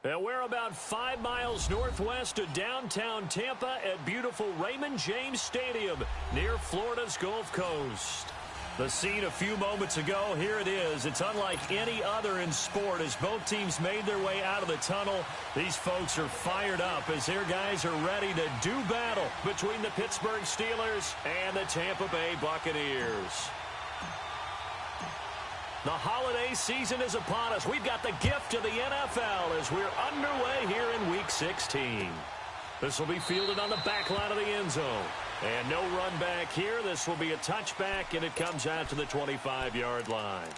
And we're about 5 miles northwest of downtown Tampa at beautiful Raymond James Stadium near Florida's Gulf Coast. The scene a few moments ago, here it is. It's unlike any other in sport as both teams made their way out of the tunnel. These folks are fired up as their guys are ready to do battle between the Pittsburgh Steelers and the Tampa Bay Buccaneers. The holiday season is upon us. We've got the gift of the NFL as we're underway here in Week 16. This will be fielded on the back line of the end zone. And no run back here. This will be a touchback, and it comes out to the 25-yard line.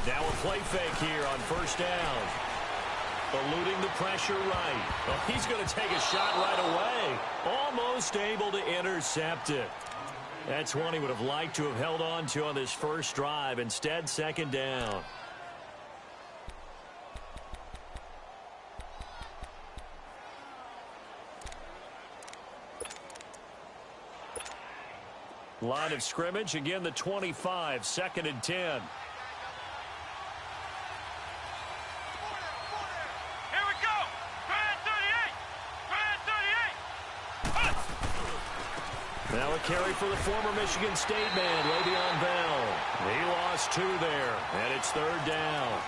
Now a play fake here on first down. Eluding the pressure right. Oh, he's going to take a shot right away. Almost able to intercept it. That's one he would have liked to have held on to on this first drive. Instead, second down. Line of scrimmage, again the 25, 2nd and 10. Now a carry for the former Michigan State man, Le'Veon Bell. He lost 2 there, and it's 3rd down.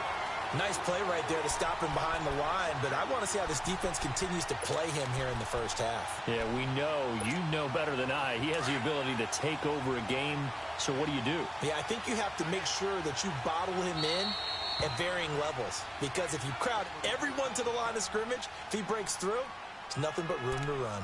Nice play right there to stop him behind the line, but I want to see how this defense continues to play him here in the first half. Yeah, we know. You know better than I. He has the ability to take over a game, so what do you do? Yeah, I think you have to make sure that you bottle him in at varying levels, because if you crowd everyone to the line of scrimmage, if he breaks through, it's nothing but room to run.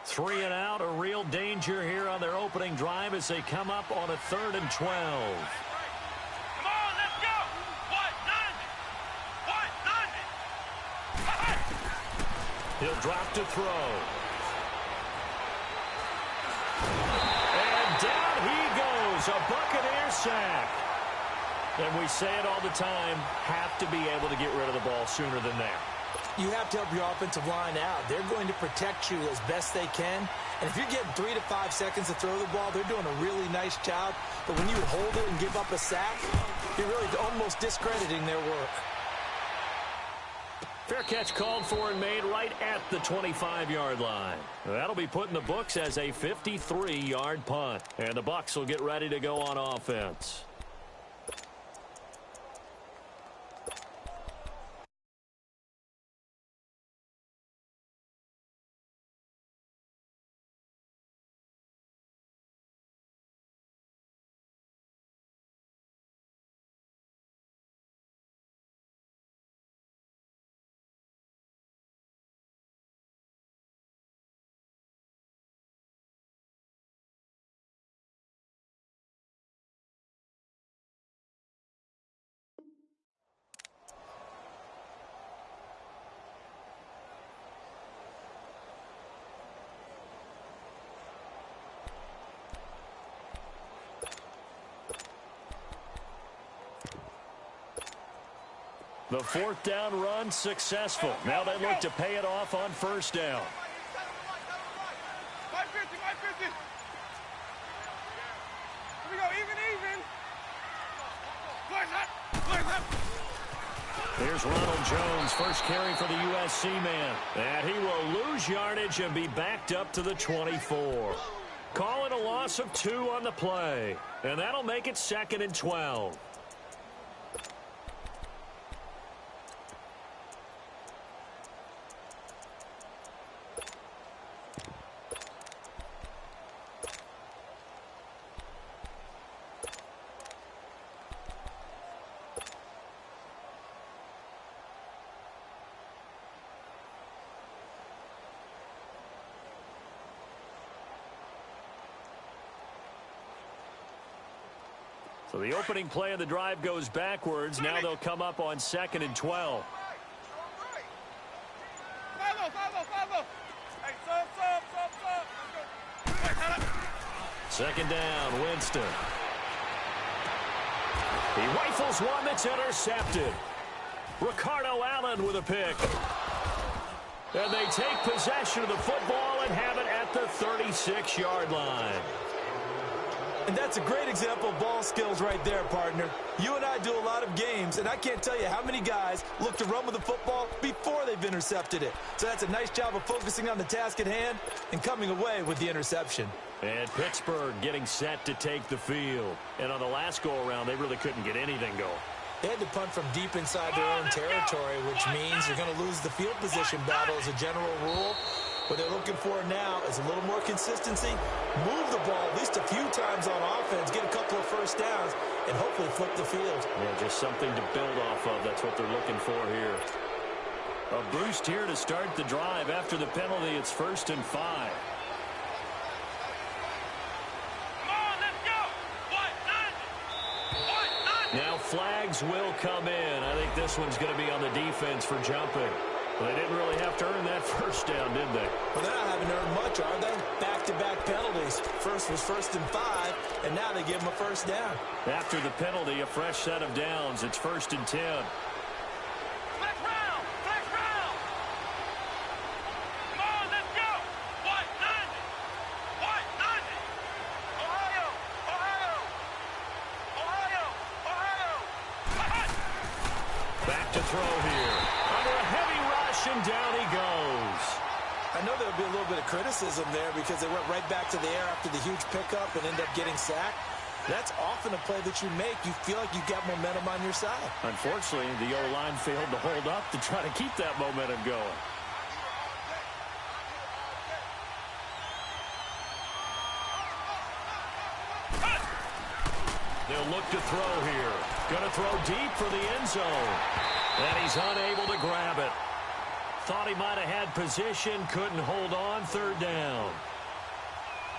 Three and out, a real danger here on their opening drive as they come up on a 3rd and 12. Come on, let's go! He'll drop to throw. And down he goes, a Buccaneer sack. And we say it all the time, have to be able to get rid of the ball sooner than that. You have to help your offensive line out. They're going to protect you as best they can. And if you're getting 3 to 5 seconds to throw the ball, they're doing a really nice job. But when you hold it and give up a sack, you're really almost discrediting their work. Fair catch called for and made right at the 25-yard line. That'll be put in the books as a 53-yard punt. And the Bucs will get ready to go on offense. The 4th down run successful. Now they look to pay it off on first down. 550, 550. Here we go, even. Here's Ronald Jones, first carry for the USC man. And he will lose yardage and be backed up to the 24. Call it a loss of 2 on the play. And that'll make it 2nd and 12. So the opening play of the drive goes backwards. Now they'll come up on 2nd and 12. Hey, sub. Second down, Winston. He rifles one that's intercepted. Ricardo Allen with a pick. And they take possession of the football and have it at the 36-yard line. And that's a great example of ball skills right there, partner. You and I do a lot of games, and I can't tell you how many guys look to run with the football before they've intercepted it. So that's a nice job of focusing on the task at hand and coming away with the interception. And Pittsburgh getting set to take the field. And on the last go-around, they really couldn't get anything going. They had to punt from deep inside their own territory, which means you're going to lose the field position battle as a general rule. What they're looking for now is a little more consistency, move the ball at least a few times on offense, get a couple of first downs, and hopefully flip the field. Yeah, just something to build off of. That's what they're looking for here. A boost here to start the drive. After the penalty, it's 1st and 5. Now flags will come in. I think this one's going to be on the defense for jumping. Well, they didn't really have to earn that first down, did they? Well, they're not having earned much, are they? Back-to-back penalties. First was 1st and 5, and now they give them a first down. After the penalty, a fresh set of downs. It's 1st and 10. Flex round. Come on, let's go. White 90. Ohio. Back to throw here. Under a heavy rush, and down he goes. I know there'll be a little bit of criticism there because they went right back to the air after the huge pickup and end up getting sacked. That's often a play that you make. You feel like you've got momentum on your side. Unfortunately, the O-line failed to hold up to try to keep that momentum going. They'll look to throw here. Going to throw deep for the end zone. And he's unable to grab it. Thought he might have had position, couldn't hold on. 3rd down.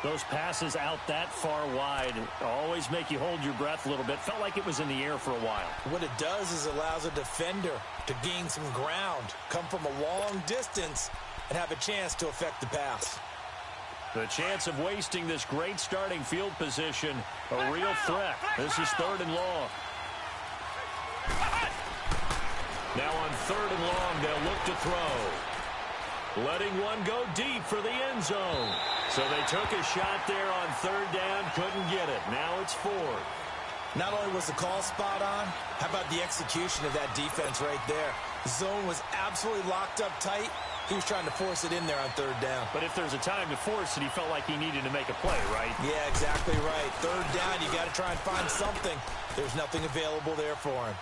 Those passes out that far wide always make you hold your breath a little bit. Felt like it was in the air for a while. What it does is allows a defender to gain some ground, come from a long distance, and have a chance to affect the pass. The chance of wasting this great starting field position, a real threat. This is 3rd and long. Now on 3rd and long, they'll look to throw. Letting one go deep for the end zone. So they took a shot there on 3rd down, couldn't get it. Now it's 4th. Not only was the call spot on, how about the execution of that defense right there? The zone was absolutely locked up tight. He was trying to force it in there on 3rd down. But if there's a time to force it, he felt like he needed to make a play, right? Yeah, exactly right. 3rd down, you got to try and find something. There's nothing available there for him.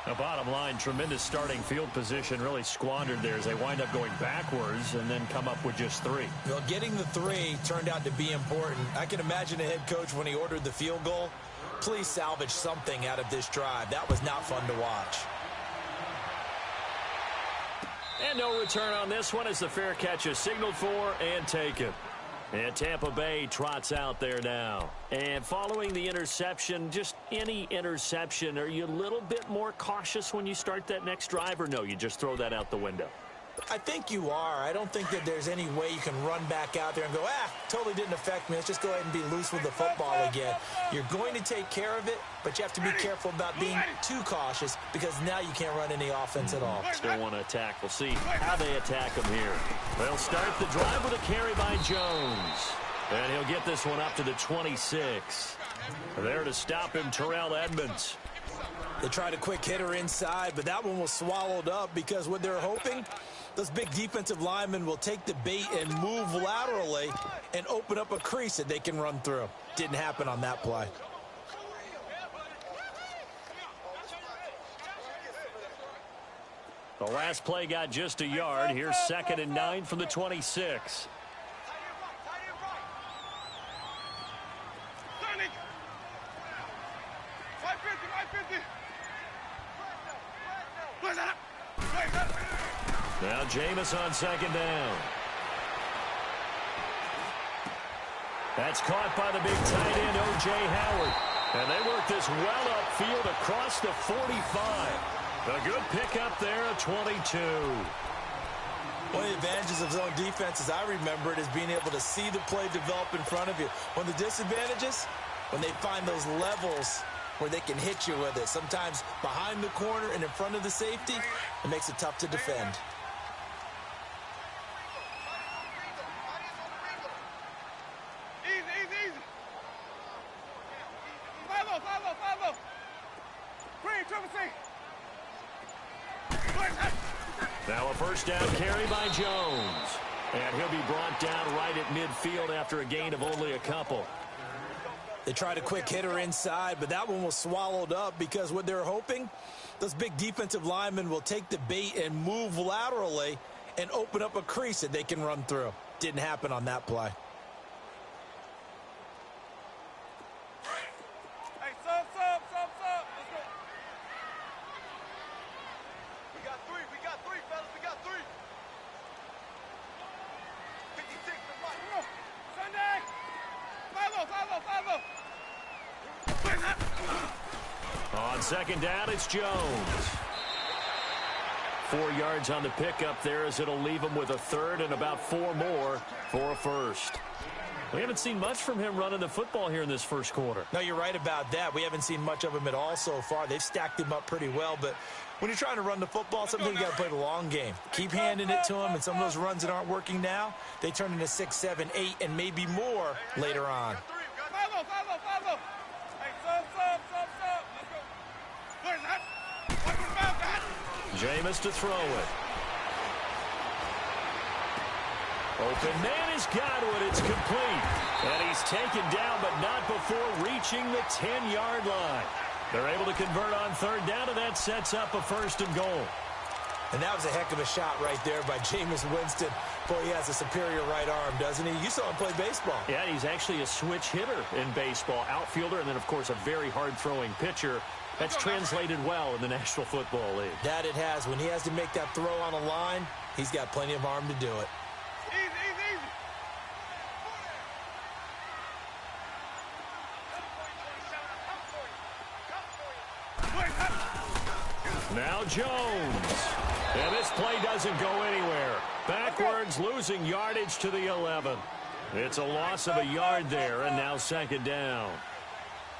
The bottom line, tremendous starting field position, really squandered there as they wind up going backwards and then come up with just 3. Well, getting the 3 turned out to be important. I can imagine a head coach when he ordered the field goal. Please salvage something out of this drive. That was not fun to watch. And no return on this one as the fair catch is signaled for and taken. And Tampa Bay trots out there now. And following the interception, just any interception, are you a little bit more cautious when you start that next drive, or no, you just throw that out the window? I think you are. I don't think that there's any way you can run back out there and go, totally didn't affect me. Let's just go ahead and be loose with the football again. You're going to take care of it, but you have to be careful about being too cautious because now you can't run any offense at all. Still want to attack. We'll see how they attack him here. They'll start the drive with a carry by Jones. And he'll get this one up to the 26. There to stop him, Terrell Edmonds. They tried a quick hitter inside, but that one was swallowed up because what they're hoping, those big defensive linemen will take the bait and move laterally and open up a crease that they can run through. Didn't happen on that play. The last play got just a yard. Here's 2nd and 9 from the 26. Now Jameis on 2nd down. That's caught by the big tight end, O.J. Howard. And they work this well upfield across the 45. A good pickup there at 22. One of the advantages of zone defense, as I remember it, is being able to see the play develop in front of you. One of the disadvantages, when they find those levels where they can hit you with it. Sometimes behind the corner and in front of the safety, it makes it tough to defend. Easy. Follow. Green, triple C. Now a first down carry by Jones. And he'll be brought down right at midfield after a gain of only a couple. They tried a quick hitter inside, but that one was swallowed up because what they're hoping, those big defensive linemen will take the bait and move laterally and open up a crease that they can run through. Didn't happen on that play. Hey, sub. Let's go. We got three, fellas. We got three. 56, come on. Sunday. Follow. On second down, it's Jones. 4 yards on the pickup there as it'll leave him with a third and about 4 more for a first. We haven't seen much from him running the football here in this first quarter. No, you're right about that. We haven't seen much of him at all so far. They've stacked him up pretty well, but when you're trying to run the football, sometimes you got to play the long game. Keep handing it to him, and some of those runs that aren't working now, they turn into 6, 7, 8, and maybe more later on. Follow. Hey, sub. Let's go. Where's that? What's about that? Jameis to throw it. Open man is Gywu. It's complete. And he's taken down, but not before reaching the 10-yard line. They're able to convert on third down, and that sets up a first and goal. And that was a heck of a shot right there by Jameis Winston. Boy, he has a superior right arm, doesn't he? You saw him play baseball. Yeah, he's actually a switch hitter in baseball. Outfielder, and then, of course, a very hard-throwing pitcher. That's translated well in the National Football League. That it has. When he has to make that throw on a line, he's got plenty of arm to do it. Easy. Now Jones. And this play doesn't go anywhere. Backwards, losing yardage to the 11. It's a loss of a yard there, and now second down.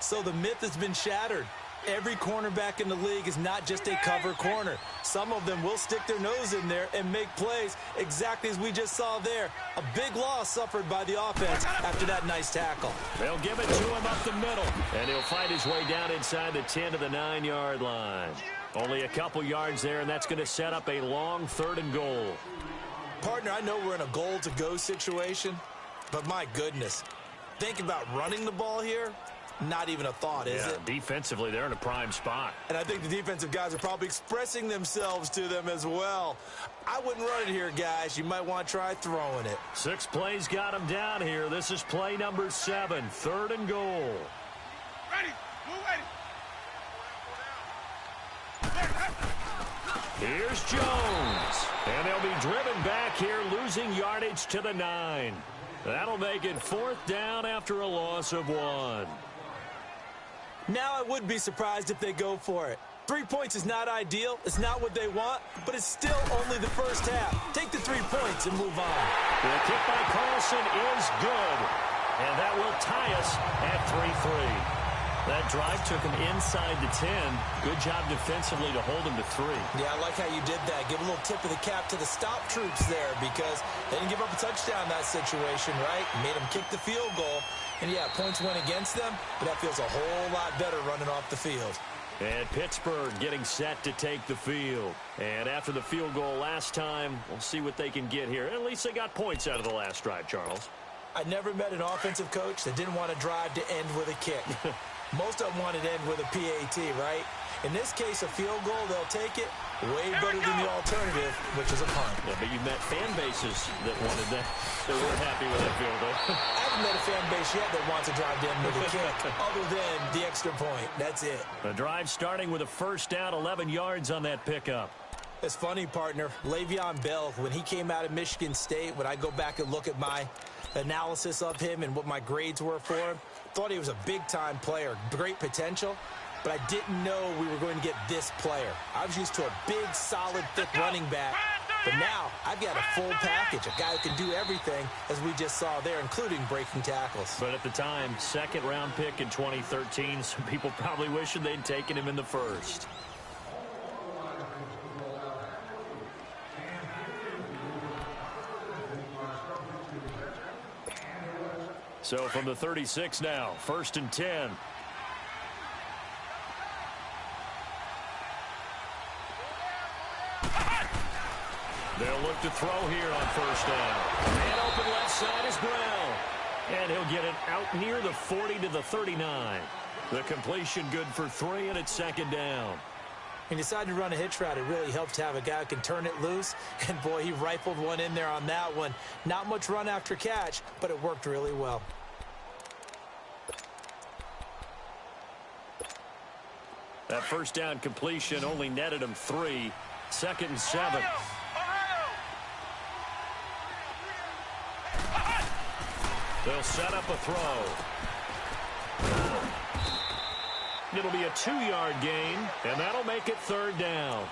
So the myth has been shattered. Every cornerback in the league is not just a cover corner. Some of them will stick their nose in there and make plays exactly as we just saw there. A big loss suffered by the offense after that nice tackle. They'll give it to him up the middle, and he'll fight his way down inside the 10 to the 9-yard line. Only a couple yards there, and that's going to set up a long third and goal. Partner, I know we're in a goal-to-go situation, but my goodness, think about running the ball here. Not even a thought, is it? Defensively, they're in a prime spot. And I think the defensive guys are probably expressing themselves to them as well. I wouldn't run it here, guys. You might want to try throwing it. 6 plays got him down here. This is play number 7, third and goal. Ready. Move ready. Here's Jones. And they'll be driven back here, losing yardage to the 9. That'll make it 4th down after a loss of 1. Now I would be surprised if they go for it. 3 points is not ideal. It's not what they want, but it's still only the first half. Take the 3 points and move on. The kick by Carlson is good. And that will tie us at 3-3. That drive took him inside the 10. Good job defensively to hold him to 3. Yeah, I like how you did that. Give a little tip of the cap to the stop troops there because they didn't give up a touchdown in that situation, right? Made them kick the field goal. And, yeah, points went against them, but that feels a whole lot better running off the field. And Pittsburgh getting set to take the field. And after the field goal last time, we'll see what they can get here. At least they got points out of the last drive, Charles. I never met an offensive coach that didn't want to drive to end with a kick. Most of them wanted to end with a PAT, right? In this case, a field goal, they'll take it. Way better than the alternative, which is a punt. Yeah, but you met fan bases that wanted that. They weren't happy with that field goal. I haven't met a fan base yet that wants to drive to end with a kick, other than the extra point. That's it. The drive starting with a first down, 11 yards on that pickup. It's funny, partner. Le'Veon Bell, when he came out of Michigan State, when I go back and look at my analysis of him and what my grades were for him. Thought he was a big-time player, great potential, but I didn't know we were going to get this player. I was used to a big, solid, thick running back, but now I've got a full package, a guy who can do everything, as we just saw there, including breaking tackles. But at the time, second-round pick in 2013, some people probably wishing they'd taken him in the first. So from the 36 now, 1st and 10. They'll look to throw here on 1st down. And open left side is Brown. And he'll get it out near the 40 to the 39. The completion good for 3, and it's 2nd down. He decided to run a hitch route. It really helped to have a guy who can turn it loose. And, boy, he rifled one in there on that one. Not much run after catch, but it worked really well. That 1st down completion only netted him 3. 2nd and 7. They'll set up a throw. It'll be a 2-yard gain, and that'll make it 3rd down.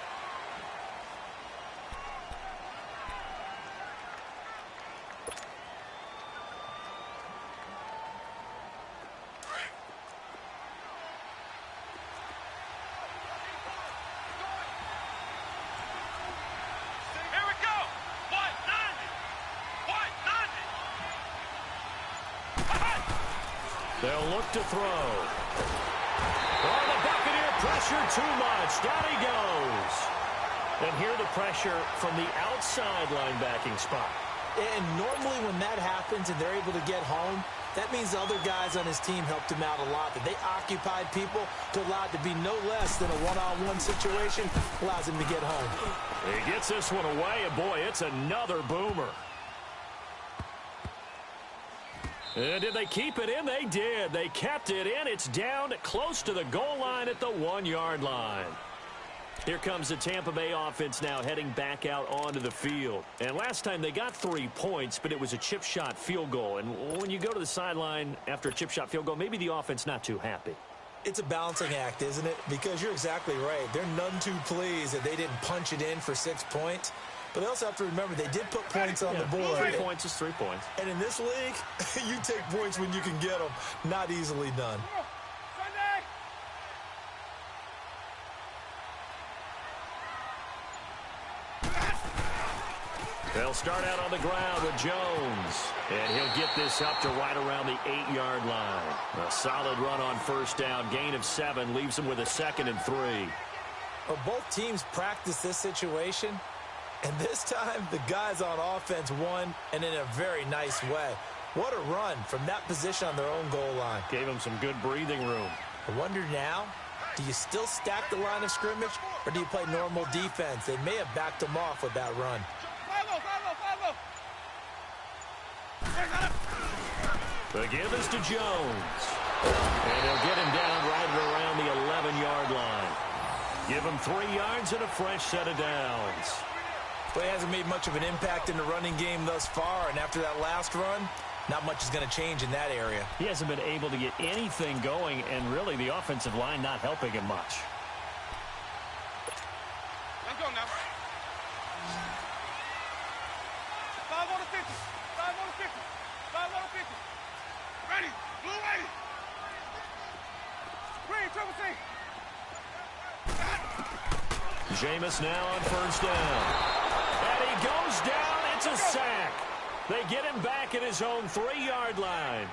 They'll look to throw. Oh, the Buccaneer pressure too much. Down he goes. And here the pressure from the outside linebacking spot. And normally when that happens and they're able to get home, that means the other guys on his team helped him out a lot. That they occupied people to allow it to be no less than a one-on-one situation, allows him to get home. He gets this one away, and boy, it's another boomer. And did they keep it in? They did. They kept it in. It's down close to the goal line at the 1-yard line. Here comes the Tampa Bay offense now heading back out onto the field. And last time they got 3 points, but it was a chip shot field goal. And when you go to the sideline after a chip shot field goal, maybe the offense not too happy. It's a balancing act, isn't it? Because you're exactly right. They're none too pleased that they didn't punch it in for 6 points. But they also have to remember they did put points on the board. 3 points is 3 points. And in this league, you take points when you can get them. Not easily done. They'll start out on the ground with Jones. And he'll get this up to right around the 8-yard line. A solid run on 1st down. Gain of 7 leaves him with a 2nd and 3. Well, both teams practice this situation. And this time, the guys on offense won, and in a very nice way. What a run from that position on their own goal line. Gave them some good breathing room. I wonder now, do you still stack the line of scrimmage, or do you play normal defense? They may have backed them off with that run. The give is to Jones. And he'll get him down right around the 11-yard line. Give him 3 yards and a fresh set of downs. Well, he hasn't made much of an impact in the running game thus far, and after that last run, not much is going to change in that area. He hasn't been able to get anything going, and really the offensive line not helping him much. Let's go now. 5 on the 50. 5 on the 50. 5 on the 50. Ready. Blue ready. Green, triple T. Jameis now on 1st down. And he goes down. It's a sack. They get him back at his own 3-yard line.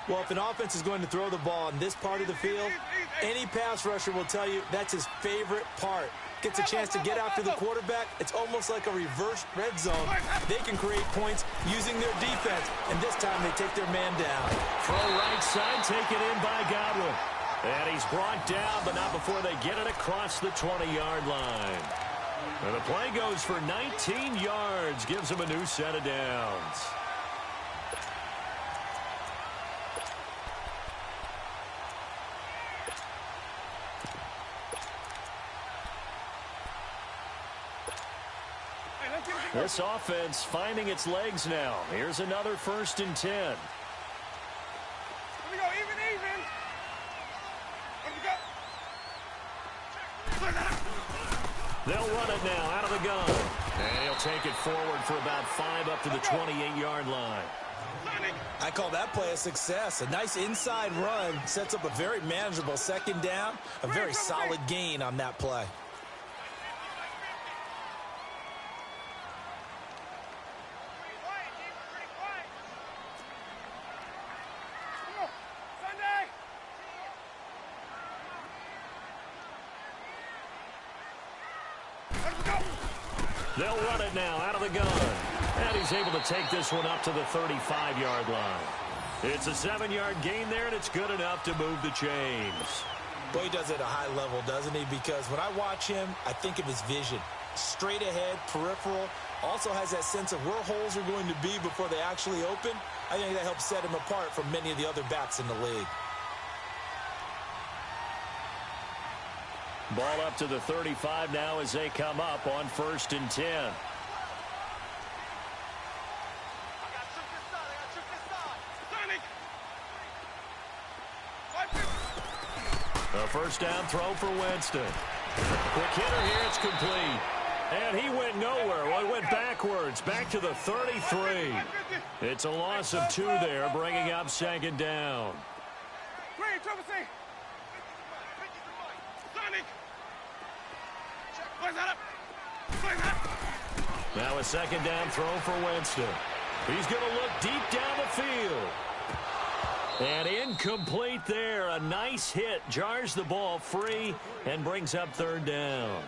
Well, if an offense is going to throw the ball in this part of the field, any pass rusher will tell you that's his favorite part. Gets a chance to get after the quarterback. It's almost like a reverse red zone. They can create points using their defense, and this time they take their man down. Throw right side, taken in by Gywu. And he's brought down, but not before they get it across the 20-yard line. And the play goes for 19 yards, gives him a new set of downs. This offense finding its legs now. Here's another 1st and 10. Here we go, even. Let me go. They'll run it now out of the gun. And he'll take it forward for about 5 up to the 28-yard line. I call that play a success. A nice inside run sets up a very manageable 2nd down. A very solid gain on that play. They'll run it now out of the gun. And he's able to take this one up to the 35-yard line. It's a 7-yard gain there, and it's good enough to move the chains. Boy, he does it at a high level, doesn't he? Because when I watch him, I think of his vision. Straight ahead, peripheral. Also has that sense of where holes are going to be before they actually open. I think that helps set him apart from many of the other backs in the league. Ball up to the 35 now as they come up on 1st and 10. A 1st down throw for Winston. Quick hitter here, it's complete. And he went nowhere. Well, he went backwards, back to the 33. It's a loss of 2 there, bringing up 2nd down. Now a 2nd down throw for Winston. He's going to look deep down the field. And incomplete there. A nice hit. Jars the ball free and brings up 3rd down.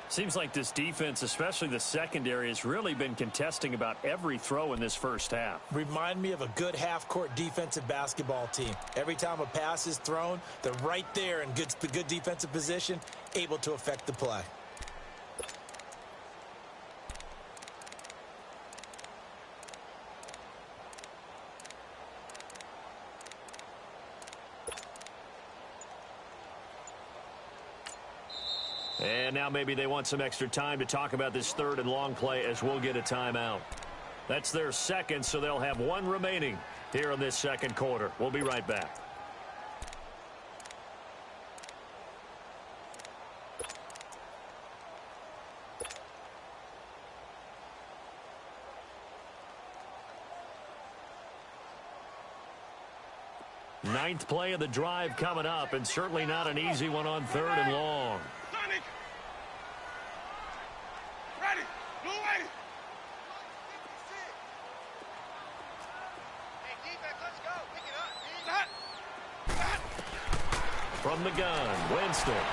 Seems like this defense, especially the secondary, has really been contesting about every throw in this first half. Remind me of a good half-court defensive basketball team. Every time a pass is thrown, they're right there in good defensive position, able to affect the play. And now maybe they want some extra time to talk about this 3rd and long play as we'll get a timeout. That's their 2nd, so they'll have 1 remaining here in this 2nd quarter. We'll be right back. Ninth play of the drive coming up, and certainly not an easy one on 3rd and long. Ready. Blue ready. Hey, defense, let's go. Pick it up. From the gun, Winston.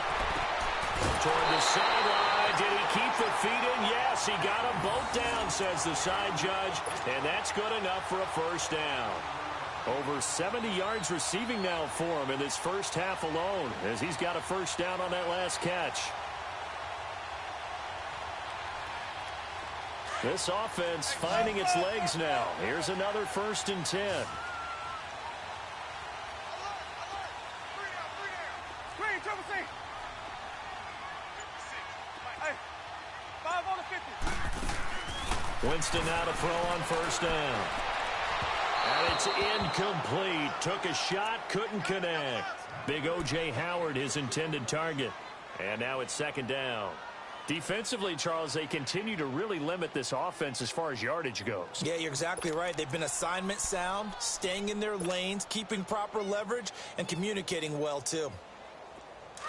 Toward the sideline. Did he keep the feet in? Yes, he got them both down, says the side judge. And that's good enough for a 1st down. Over 70 yards receiving now for him in this first half alone, as he's got a 1st down on that last catch. This offense finding its legs now. Here's another 1st and 10. Winston now to throw on 1st down. And it's incomplete. Took a shot, couldn't connect. Big O.J. Howard, his intended target. And now it's 2nd down. Defensively, Charles, they continue to really limit this offense as far as yardage goes. Yeah, you're exactly right. They've been assignment sound, staying in their lanes, keeping proper leverage, and communicating well, too.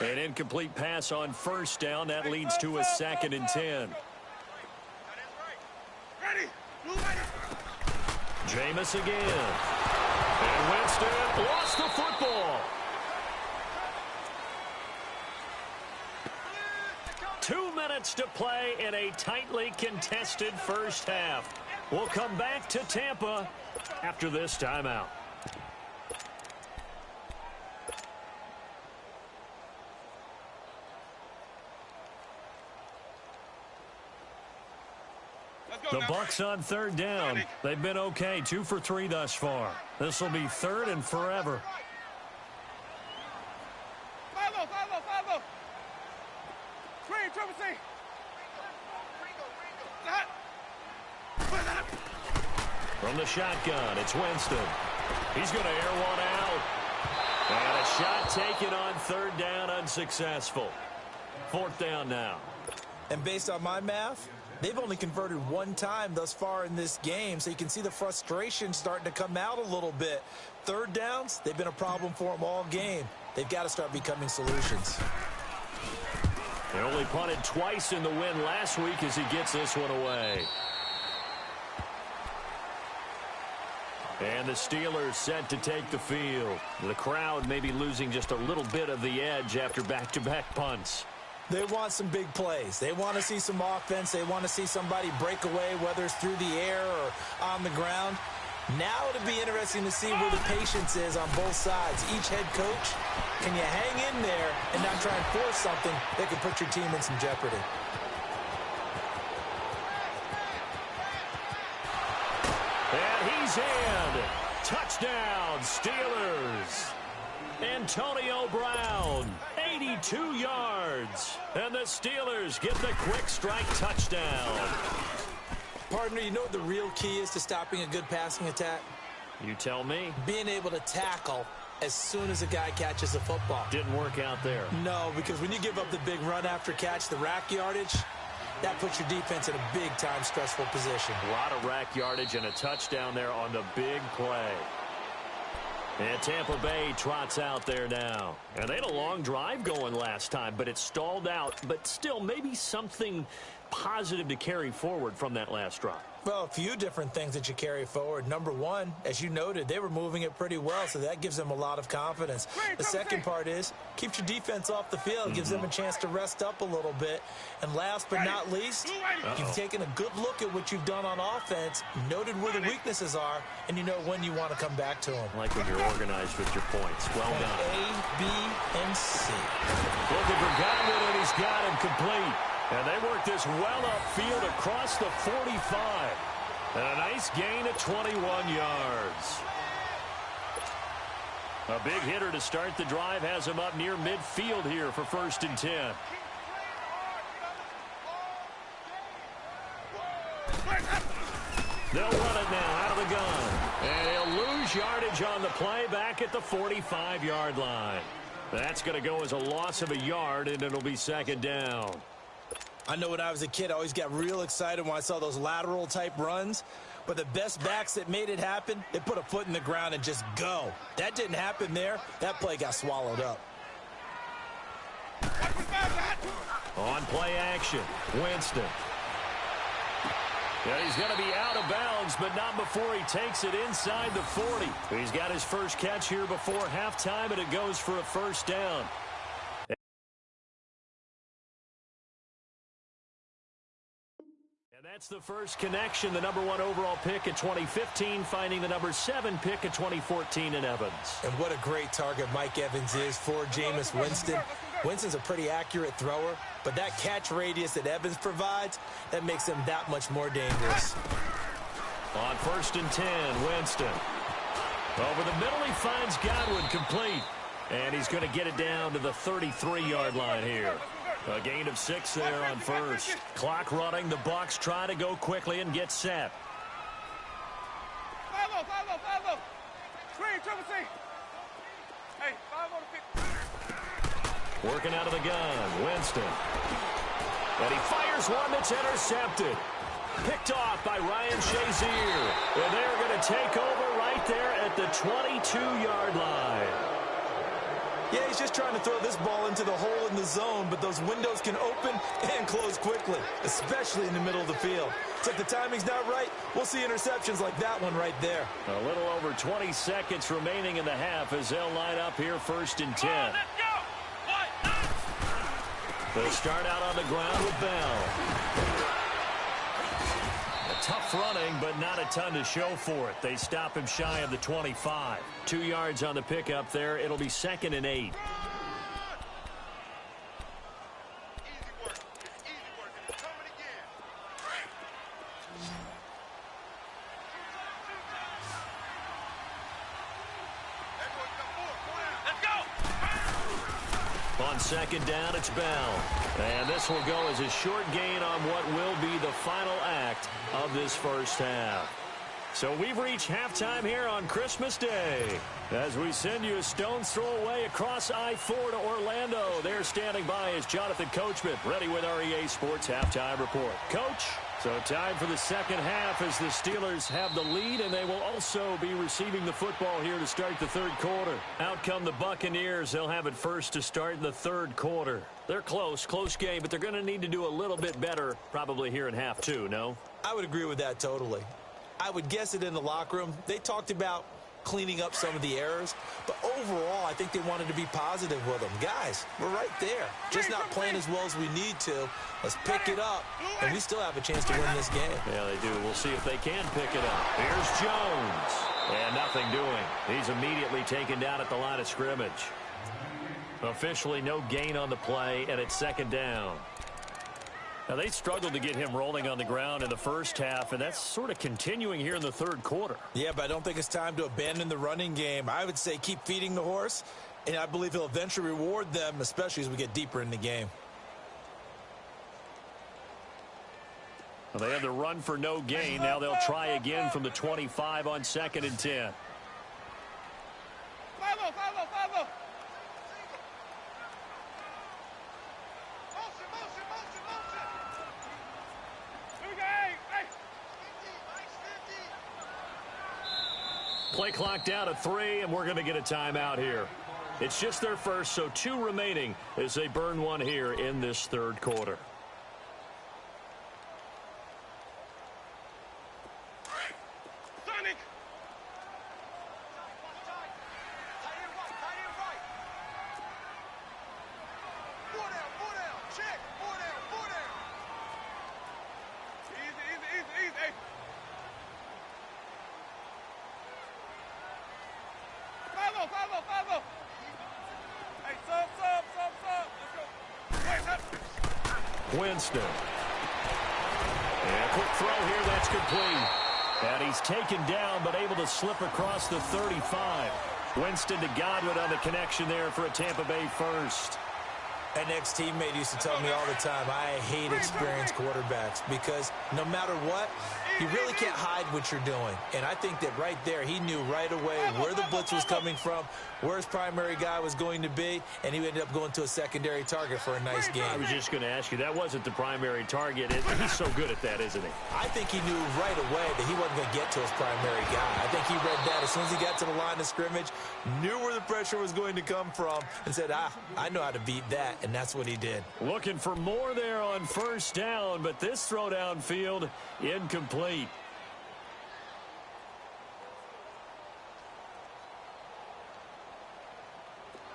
An incomplete pass on 1st down. That leads to a 2nd and 10. Ready. Blue ready. Jameis again. And Winston lost the football. 2 minutes to play in a tightly contested first half. We'll come back to Tampa after this timeout. The Bucs on 3rd down. They've been okay, 2 for 3 thus far. This will be 3rd and forever. From the shotgun, it's Winston. He's going to air one out. And a shot taken on third down, unsuccessful. Fourth down now. And based on my math, they've only converted one time thus far in this game, so you can see the frustration starting to come out a little bit. Third downs, they've been a problem for them all game. They've got to start becoming solutions. They only punted twice in the win last week as he gets this one away. And the Steelers set to take the field. The crowd may be losing just a little bit of the edge after back-to-back punts. They want some big plays. They want to see some offense. They want to see somebody break away, whether it's through the air or on the ground. Now it'll be interesting to see where the patience is on both sides. Each head coach, can you hang in there and not try and force something that could put your team in some jeopardy? And he's in. Touchdown, Steelers. Antonio Brown, 82 yards. And the Steelers get the quick strike touchdown. Partner, you know what the real key is to stopping a good passing attack? You tell me. Being able to tackle as soon as a guy catches the football. Didn't work out there. No, because when you give up the big run after catch, the rack yardage, that puts your defense in a big-time stressful position. A lot of rack yardage and a touchdown there on the big play. And Tampa Bay trots out there now. And they had a long drive going last time, but it stalled out. But still, maybe something positive to carry forward from that last drive. Well, a few different things that you carry forward. Number one, as you noted, they were moving it pretty well, so that gives them a lot of confidence. The second part is, keeps your defense off the field, gives them a chance to rest up a little bit. And last but not least, you've taken a good look at what you've done on offense, noted where the weaknesses are, and you know when you want to come back to them. I like when you're organized with your points. Well done. A, B, and C. Looking for Gywu, and he's got him complete. And they work this well upfield across the 45. And a nice gain of 21 yards. A big hitter to start the drive has him up near midfield here for 1st and 10. They'll run it now out of the gun. And he'll lose yardage on the play back at the 45-yard line. That's going to go as a loss of a yard, and it'll be 2nd down. I know when I was a kid, I always got real excited when I saw those lateral-type runs. But the best backs that made it happen, they put a foot in the ground and just go. That didn't happen there. That play got swallowed up. On play action, Winston. Yeah, he's going to be out of bounds, but not before he takes it inside the 40. He's got his first catch here before halftime, and it goes for a 1st down. That's the first connection, the number 1 overall pick in 2015, finding the number 7 pick in 2014 in Evans. And what a great target Mike Evans is for Jameis Winston. Winston's a pretty accurate thrower, but that catch radius that Evans provides, that makes him that much more dangerous. On 1st and 10, Winston. Over the middle, he finds Gywu complete. And he's going to get it down to the 33-yard line here. A gain of 6 there on 1st. Clock running. The Bucs try to go quickly and get set. Follow. Screen, triple C. Hey, 5 on the 50. Working out of the gun. Winston. And he fires one that's intercepted. Picked off by Ryan Shazier. And they're going to take over right there at the 22-yard line. Yeah, he's just trying to throw this ball into the hole in the zone, but those windows can open and close quickly, especially in the middle of the field. So if the timing's not right, we'll see interceptions like that one right there. A little over 20 seconds remaining in the half as they'll line up here 1st and 10. They'll start out on the ground with Bell. Tough running, but not a ton to show for it. They stop him shy of the 25. 2 yards on the pickup there. It'll be 2nd and 8. On second down, it's Bell. And this will go as a short gain on what will be the final act of this first half. So we've reached halftime here on Christmas Day. As we send you a stone's throw away across I-4 to Orlando. There standing by is Jonathan Coachman, ready with our EA Sports Halftime Report. Coach? So time for the second half as the Steelers have the lead, and they will also be receiving the football here to start the third quarter. Out come the Buccaneers. They'll have it first to start the third quarter. They're close game, but they're going to need to do a little bit better probably here in half two, no? I would agree with that totally. I would guess it in the locker room. They talked about cleaning up some of the errors, but overall, I think they wanted to be positive with them. Guys, we're right there. Just not playing as well as we need to. Let's pick it up, and we still have a chance to win this game. Yeah, they do. We'll see if they can pick it up. Here's Jones. And nothing doing. He's immediately taken down at the line of scrimmage. Officially no gain on the play, and it's second down. Now, they struggled to get him rolling on the ground in the first half, and that's sort of continuing here in the third quarter. Yeah, but I don't think it's time to abandon the running game. I would say keep feeding the horse, and I believe he'll eventually reward them, especially as we get deeper in the game. Well, they had the run for no gain. Now they'll try again from the 25 on second and 10. Follow. Play clock down to 3, and we're going to get a timeout here. It's just their first, so 2 remaining as they burn one here in this third quarter. Sonic! Check! Easy. Follow. Hey, sub. Let's go. Winston. And a quick throw here, that's complete. And he's taken down, but able to slip across the 35. Winston to Godwin on the connection there for a Tampa Bay first. An ex-teammate used to tell me all the time, I hate experienced quarterbacks because no matter what, you really can't hide what you're doing. And I think that right there, he knew right away where the blitz was coming from, where his primary guy was going to be, and he ended up going to a secondary target for a nice game. I was just going to ask you, that wasn't the primary target. He's so good at that, isn't he? I think he knew right away that he wasn't going to get to his primary guy. I think he read that as soon as he got to the line of scrimmage, knew where the pressure was going to come from, and said, I know how to beat that, and that's what he did. Looking for more there on first down, but this throw downfield incomplete.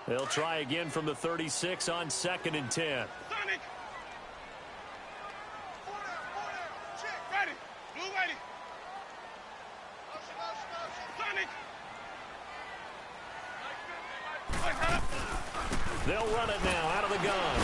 They'll try again from the 36 on second and 10. Sonic! Check! Ready! Blue ready! Sonic! They'll run it now out of the gun.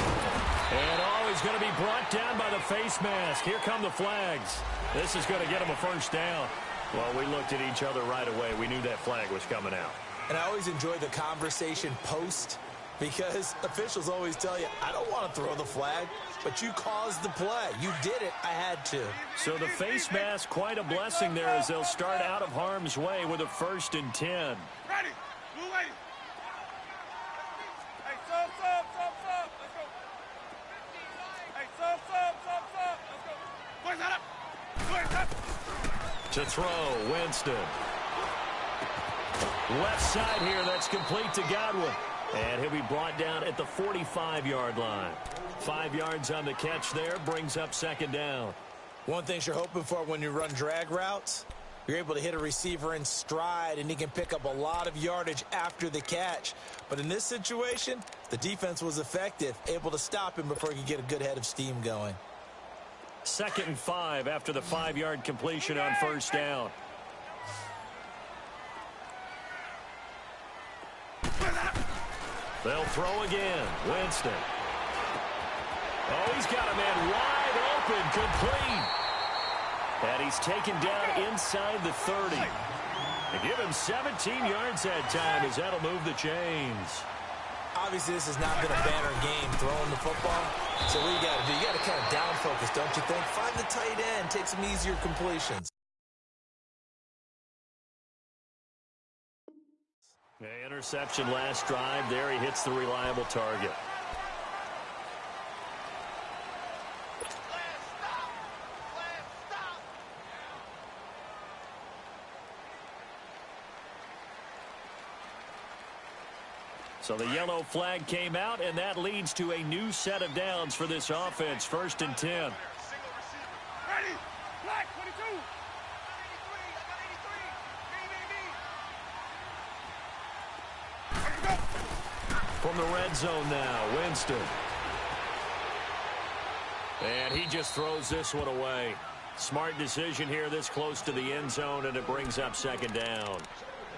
And he's going to be brought down by the face mask. Here come the flags. This is going to get him a first down. Well, we looked at each other right away. We knew that flag was coming out. And I always enjoy the conversation post because officials always tell you, I don't want to throw the flag, but you caused the play. You did it. I had to. So the face mask, quite a blessing there as they'll start out of harm's way with a first and 10. Ready. Blue ready. Hey, sub. Let's go. Hey, sub. Let's go. Boys, that up. To throw, Winston. Left side here, that's complete to Godwin. And he'll be brought down at the 45-yard line. 5 yards on the catch there, brings up second down. One thing you're hoping for when you run drag routes, you're able to hit a receiver in stride, and he can pick up a lot of yardage after the catch. But in this situation, the defense was effective, able to stop him before he could get a good head of steam going. 2nd and 5 after the 5-yard completion on first down. They'll throw again. Winston. Oh, he's got a man wide open, complete. And he's taken down inside the 30. They give him 17 yards that time as that'll move the chains. Obviously, this has not been a banner game throwing the football. So what you got to do? You got to kind of down focus, don't you think? Find the tight end. Take some easier completions. Interception last drive. There he hits the reliable target. So the yellow flag came out, and that leads to a new set of downs for this offense. 1st and 10. Ready? Black 22. From the red zone now, Winston. And he just throws this one away. Smart decision here this close to the end zone, and it brings up 2nd down.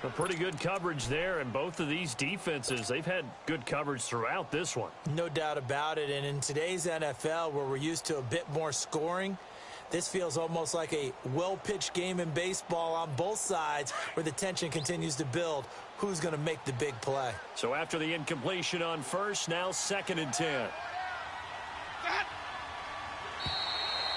A pretty good coverage there, and both of these defenses, they've had good coverage throughout this one. No doubt about it, and in today's NFL, where we're used to a bit more scoring, this feels almost like a well-pitched game in baseball on both sides where the tension continues to build. Who's going to make the big play? So after the incompletion on 1st, now 2nd and 10.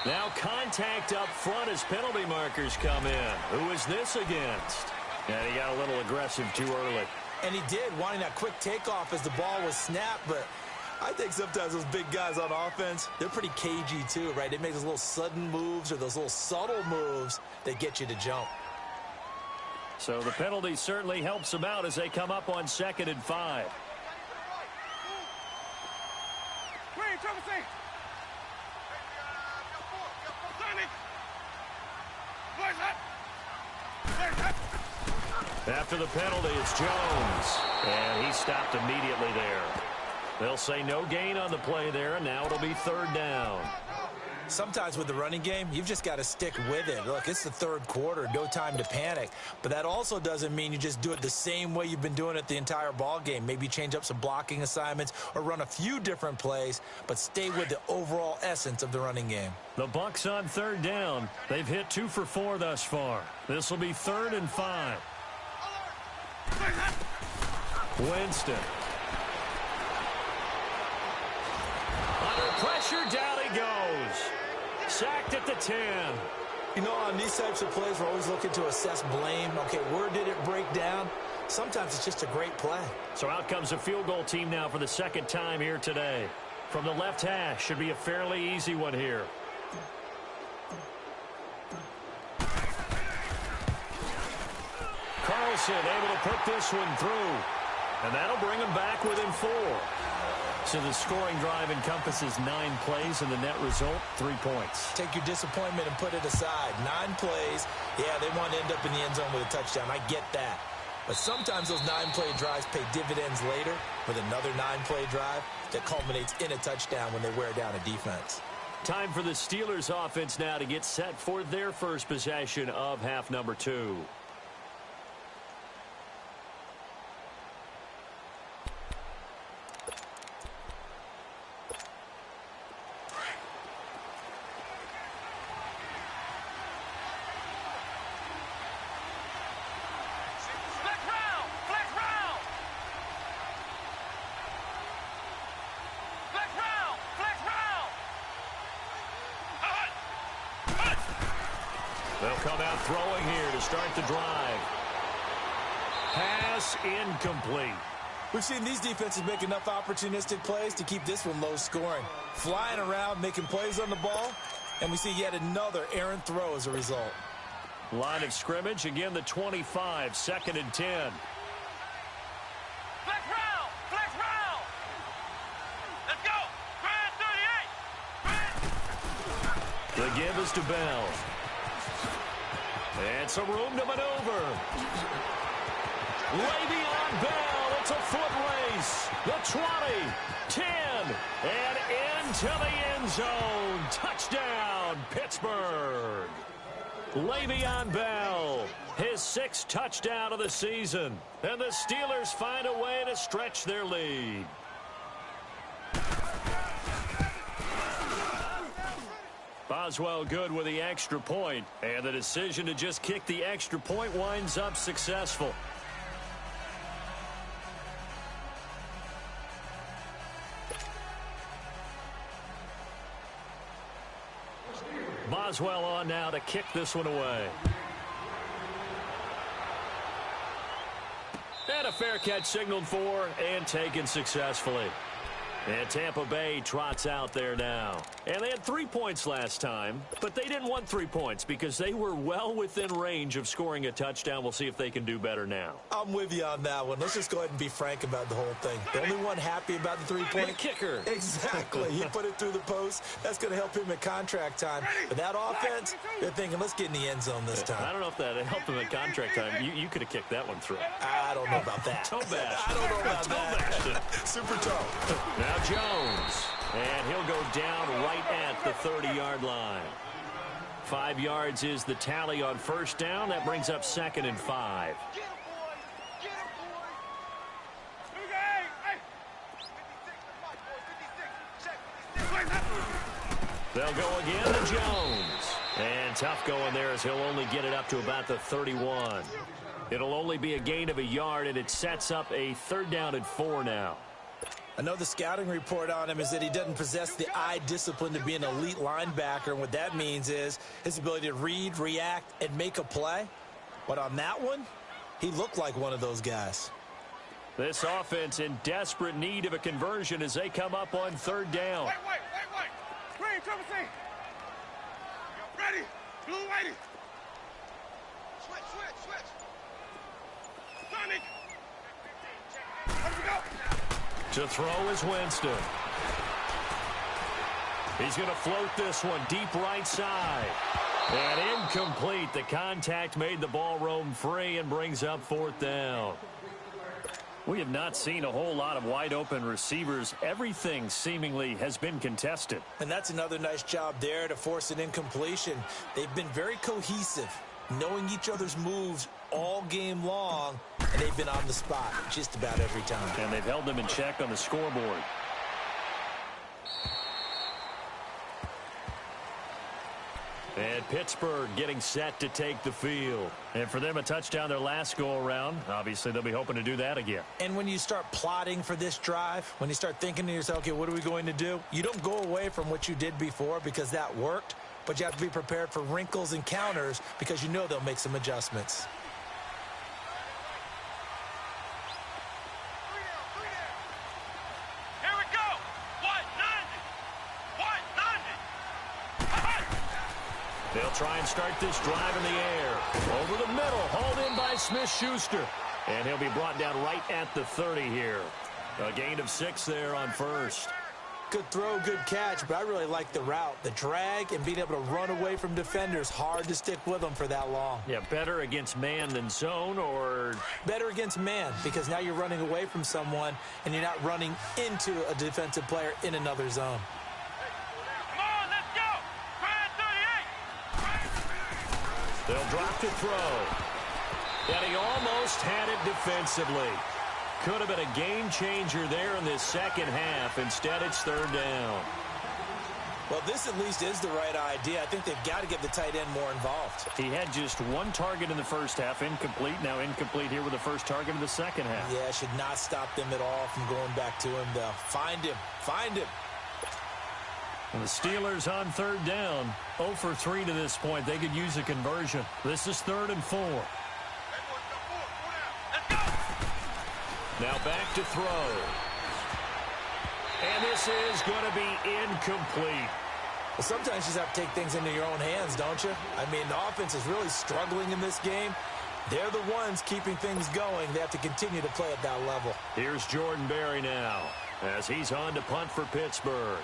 Now contact up front as penalty markers come in. Who is this against? And he got a little aggressive too early. And he did, wanting that quick takeoff as the ball was snapped, but I think sometimes those big guys on offense, they're pretty cagey too, right? They make those little sudden moves or those little subtle moves that get you to jump. So the penalty certainly helps them out as they come up on 2nd and 5. Green, Trevor, say. After the penalty, it's Jones. And he stopped immediately there. They'll say no gain on the play there, and now it'll be 3rd down. Sometimes with the running game, you've just got to stick with it. Look, it's the 3rd quarter, no time to panic. But that also doesn't mean you just do it the same way you've been doing it the entire ball game. Maybe change up some blocking assignments or run a few different plays, but stay with the overall essence of the running game. The Bucs on 3rd down. They've hit 2 for 4 thus far. This will be 3rd and 5. Winston. Under pressure, down he goes. Sacked at the 10. You know, on these types of plays, we're always looking to assess blame. Okay, where did it break down? Sometimes it's just a great play. So out comes a field goal team now for the 2nd time here today. From the left hash, should be a fairly easy one here. Carlson able to put this one through. And that'll bring him back within 4. So the scoring drive encompasses 9 plays, and the net result, 3 points. Take your disappointment and put it aside. 9 plays. Yeah, they want to end up in the end zone with a touchdown. I get that. But sometimes those 9-play drives pay dividends later with another 9-play drive that culminates in a touchdown when they wear down a defense. Time for the Steelers offense now to get set for their first possession of half number 2. They'll come out throwing here to start the drive. Pass incomplete. We've seen these defenses make enough opportunistic plays to keep this one low scoring. Flying around, making plays on the ball, and we see yet another errant throw as a result. Line of scrimmage, again the 25, 2nd and 10. Flex round! Flex round! Let's go! Grand 38! The give is to Bell. And some room to maneuver. Le'Veon Bell, it's a foot race. The 20, 10, and into the end zone. Touchdown, Pittsburgh. Le'Veon Bell, his 6th touchdown of the season. And the Steelers find a way to stretch their lead. Boswell good with the extra point, and the decision to just kick the extra point winds up successful. Boswell on now to kick this one away. And a fair catch signaled for and taken successfully. And Tampa Bay trots out there now. And they had 3 points last time, but they didn't want 3 points because they were well within range of scoring a touchdown. We'll see if they can do better now. I'm with you on that one. Let's just go ahead and be frank about the whole thing. The only one happy about the 3-point The kicker. Exactly. He put it through the post. That's going to help him at contract time. But that offense, they're thinking, let's get in the end zone this time. I don't know if that helped him at contract time. You could have kicked that one through. I don't know about that. Toe bash. I don't know about that. Super toe. Now Jones, and he'll go down right at the 30-yard line. 5 yards is the tally on first down. That brings up 2nd and 5. Get him, boy. Get him, boy. Hey. 56, the clock, boy. 56. Check, 56. They'll go again to Jones. And tough going there as he'll only get it up to about the 31. It'll only be a gain of a yard, and it sets up a 3rd down and 4 now. I know the scouting report on him is that he doesn't possess the eye discipline to be an elite linebacker. And what that means is his ability to read, react, and make a play. But on that one, he looked like one of those guys. This offense in desperate need of a conversion as they come up on 3rd down. Wait. Green, triple C. Ready. Blue, ready. Switch. Sonic. Let me go. To throw is Winston. He's going to float this one deep right side. And incomplete. The contact made the ball roam free and brings up 4th down. We have not seen a whole lot of wide open receivers. Everything seemingly has been contested. And that's another nice job there to force an incompletion. They've been very cohesive, knowing each other's moves all game long, and they've been on the spot just about every time. And they've held them in check on the scoreboard. And Pittsburgh getting set to take the field. And for them, a touchdown their last go-around. Obviously, they'll be hoping to do that again. And when you start plotting for this drive, when you start thinking to yourself, okay, what are we going to do? You don't go away from what you did before because that worked, but you have to be prepared for wrinkles and counters because you know they'll make some adjustments. Here we go. 190. They'll try and start this drive in the air. Over the middle, hauled in by Smith-Schuster. And he'll be brought down right at the 30 here. A gain of 6 there on first. Good throw, good catch, but I really like the route. The drag and being able to run away from defenders, hard to stick with them for that long. Yeah, better against man than zone, or better against man, because now you're running away from someone and you're not running into a defensive player in another zone. Come on, let's go. Grand 38. They'll drop to throw. And he almost had it defensively. Could have been a game changer there in this second half. Instead, it's 3rd down. Well, this at least is the right idea. I think they've got to get the tight end more involved. He had just 1 target in the first half, incomplete. Now incomplete here with the first target of the second half. Yeah, should not stop them at all from going back to him, though. Find him. And the Steelers on 3rd down. 0 for 3 to this point. They could use a conversion. This is 3rd and 4. Now back to throw. And this is going to be incomplete. Well, sometimes you just have to take things into your own hands, don't you? I mean, the offense is really struggling in this game. They're the ones keeping things going. They have to continue to play at that level. Here's Jordan Berry now as he's on to punt for Pittsburgh.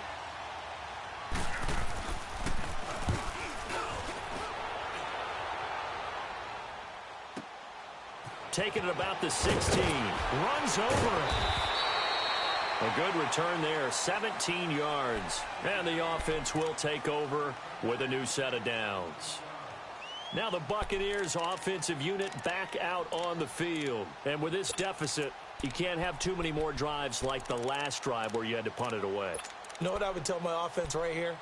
Taking it about the 16. Runs over it. A good return there, 17 yards. And the offense will take over with a new set of downs. Now the Buccaneers offensive unit back out on the field. And with this deficit, you can't have too many more drives like the last drive where you had to punt it away. You know what I would tell my offense right here?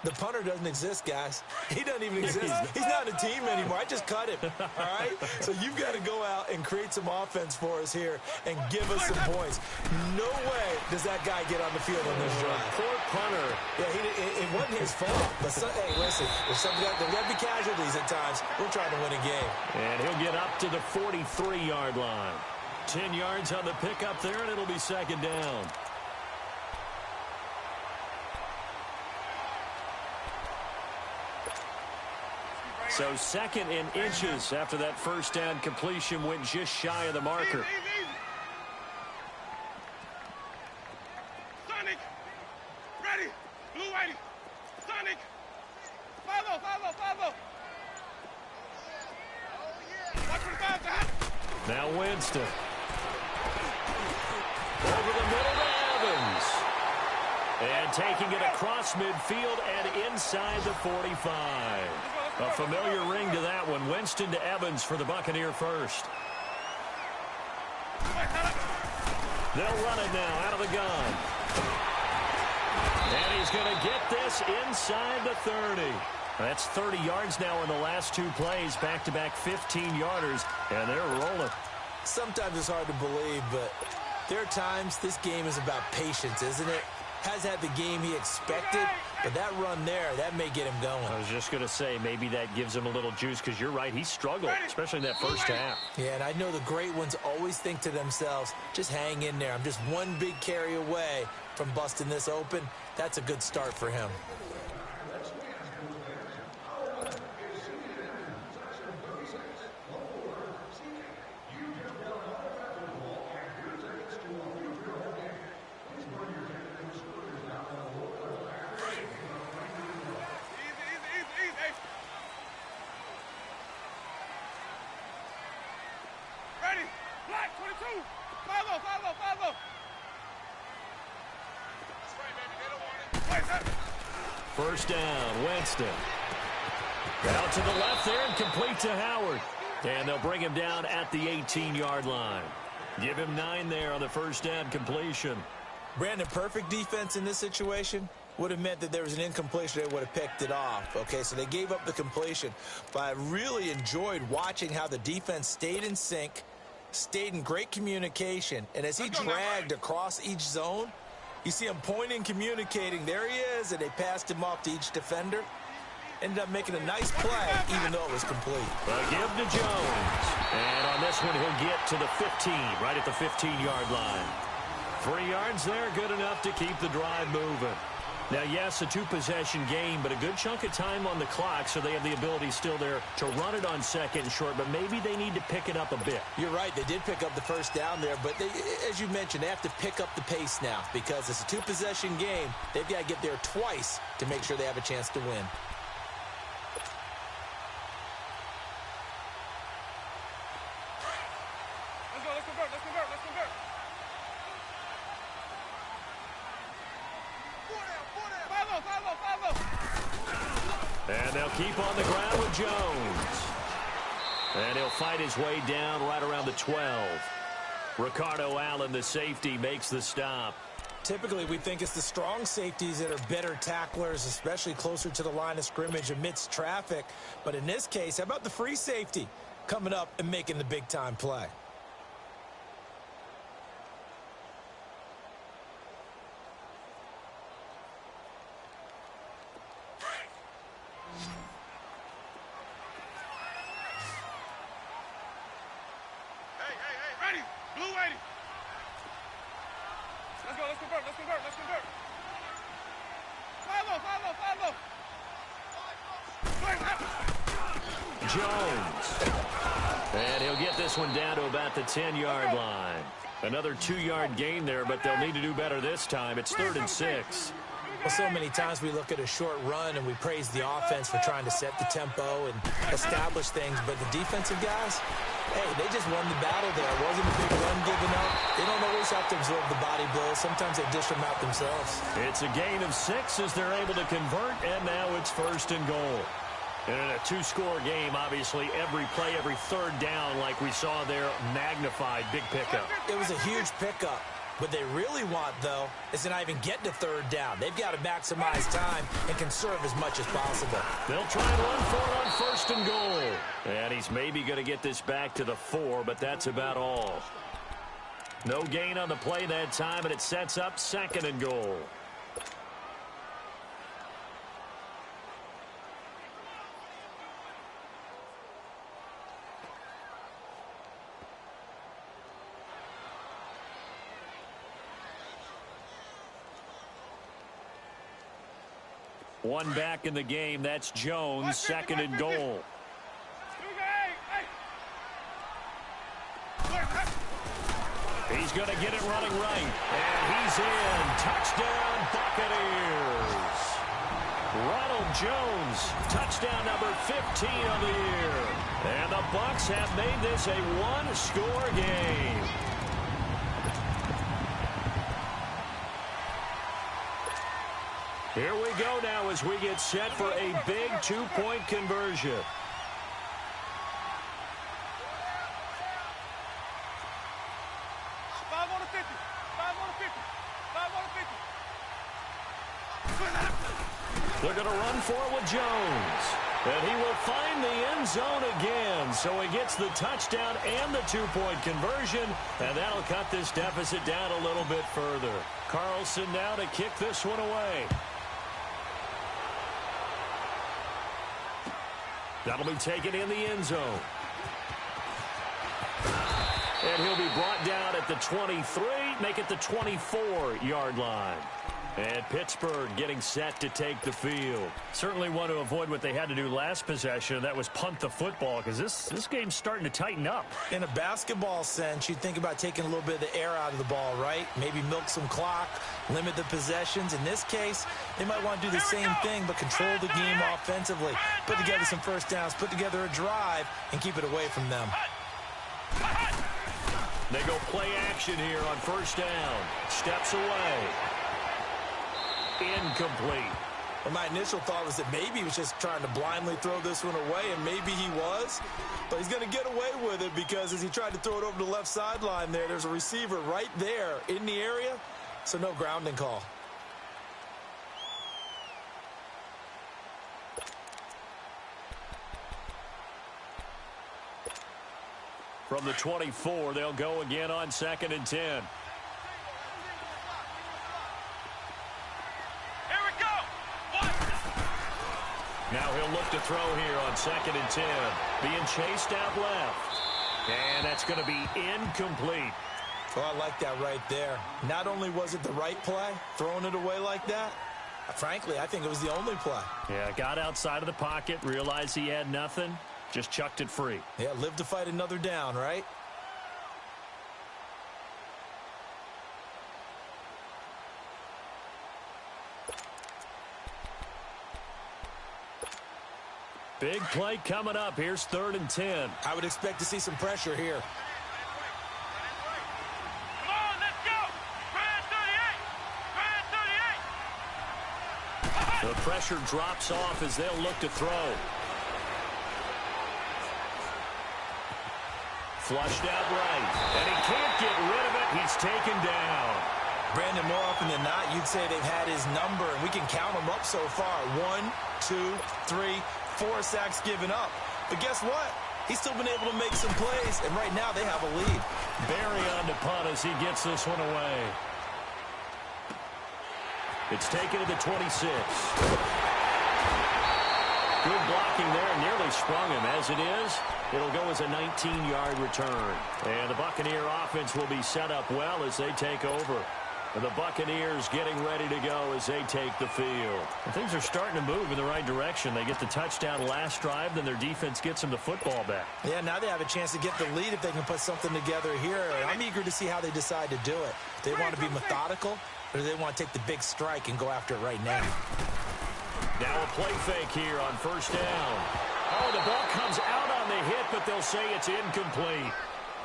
The punter doesn't exist, guys. He doesn't even exist. He's not a team anymore. I just cut him, all right? So you've got to go out and create some offense for us here and give us some points. No way does that guy get on the field on this drive. Poor punter. Yeah, it wasn't his fault. But, hey, listen, there's got to be casualties at times. We're trying to win a game. And he'll get up to the 43-yard line. 10 yards on the pickup there, and it'll be second down. So second in inches after that first down completion went just shy of the marker. Sonic, ready, blue whitey, Sonic, follow. Watch for the bounce, Now Winston. Over the middle to Evans. And taking it across midfield and inside the 45. A familiar ring to that one. Winston to Evans for the Buccaneer first. They'll run it now out of the gun. And he's going to get this inside the 30. That's 30 yards now in the last two plays. Back-to-back 15-yarders, and they're rolling. Sometimes it's hard to believe, but there are times this game is about patience, isn't it? Has had the game he expected, but that run there, that may get him going. I was just going to say, maybe that gives him a little juice, because you're right, he struggled, especially in that first half. Yeah, and I know the great ones always think to themselves, just hang in there. I'm just one big carry away from busting this open. That's a good start for him. First down, Winston. Out to the left there and complete to Howard. And they'll bring him down at the 18-yard line. Give him 9 there on the first down completion. Brandon, perfect defense in this situation would have meant that there was an incompletion. They would have picked it off. Okay, so they gave up the completion. But I really enjoyed watching how the defense stayed in sync, stayed in great communication. And as he dragged across each zone, you see him pointing, communicating. There he is, and they passed him off to each defender. Ended up making a nice play, even though it was complete. A give to Jones. And on this one, he'll get to the 15, right at the 15-yard line. 3 yards there, good enough to keep the drive moving. Now, yes, a two-possession game, but a good chunk of time on the clock, so they have the ability still there to run it on second and short, but maybe they need to pick it up a bit. You're right. They did pick up the first down there, but they, as you mentioned, they have to pick up the pace now because it's a two-possession game. They've got to get there twice to make sure they have a chance to win. Let's convert. Follow. And they'll keep on the ground with Jones. And he'll fight his way down right around the 12. Ricardo Allen, the safety, makes the stop. Typically, we think it's the strong safeties that are better tacklers, especially closer to the line of scrimmage amidst traffic. But in this case, how about the free safety coming up and making the big-time play? Jones. And he'll get this one down to about the 10-yard line. Another 2-yard gain there, but they'll need to do better this time. It's 3rd and 6. Well, so many times we look at a short run and we praise the offense for trying to set the tempo and establish things, but the defensive guys, hey, they just won the battle there. It wasn't a big run given up. They don't always have to absorb the body blows. Sometimes they dish them out themselves. It's a gain of 6 as they're able to convert, and now it's 1st and goal. And in a 2-score game, obviously, every play, every third down, like we saw there, magnified, big pickup. It was a huge pickup. What they really want, though, is to not even get to third down. They've got to maximize time and conserve as much as possible. They'll try and run for it on first and goal. And he's maybe going to get this back to the 4, but that's about all. No gain on the play that time, and it sets up second and goal. One back in the game. That's Jones, second and goal. He's going to get it running right. And he's in. Touchdown, Buccaneers. Ronald Jones, touchdown number 15 of the year. And the Bucs have made this a one-score game. Here we go now as we get set for a big two-point conversion. They're going to run for it with Jones. And he will find the end zone again. So he gets the touchdown and the two-point conversion. And that'll cut this deficit down a little bit further. Carlson now to kick this one away. That'll be taken in the end zone. And he'll be brought down at the 23, make it the 24-yard line. And Pittsburgh getting set to take the field. Certainly want to avoid what they had to do last possession. That was punt the football, because this game's starting to tighten up. In a basketball sense, you think about taking a little bit of the air out of the ball, right? Maybe milk some clock, limit the possessions. In this case, they might want to do the same thing, but control the game offensively. Put together some first downs, put together a drive, and keep it away from them. They go play action here on first down. Steps away. Incomplete. Well, my initial thought was that maybe he was just trying to blindly throw this one away, and maybe he was. But he's going to get away with it because as he tried to throw it over the left sideline there's a receiver right there in the area, so no grounding call. From the 24, they'll go again on second and 10. Now he'll look to throw here on second and 10. Being chased out left. And that's going to be incomplete. Well, I like that right there. Not only was it the right play, throwing it away like that, frankly, I think it was the only play. Yeah, got outside of the pocket, realized he had nothing, just chucked it free. Yeah, live to fight another down, right? Big play coming up. Here's third and 10. I would expect to see some pressure here. Come on, let's go. Try 38. The pressure drops off as they'll look to throw. Flushed out right. And he can't get rid of it. He's taken down. Brandon, more often than not, you'd say they've had his number, and we can count them up so far. 1, 2, 3, 4 sacks given up. But guess what? He's still been able to make some plays, and right now they have a lead. Barry on to punt as he gets this one away. It's taken to the 26. Good blocking there, nearly sprung him. As it is, it'll go as a 19-yard return. And the Buccaneer offense will be set up well as they take over. And the Buccaneers getting ready to go as they take the field. And things are starting to move in the right direction. They get the touchdown last drive, then their defense gets them the football back. Yeah, now they have a chance to get the lead if they can put something together here. I'm eager to see how they decide to do it. Do they want to be methodical, or do they want to take the big strike and go after it right now? Now a play fake here on first down. Oh, the ball comes out on the hit, but they'll say it's incomplete.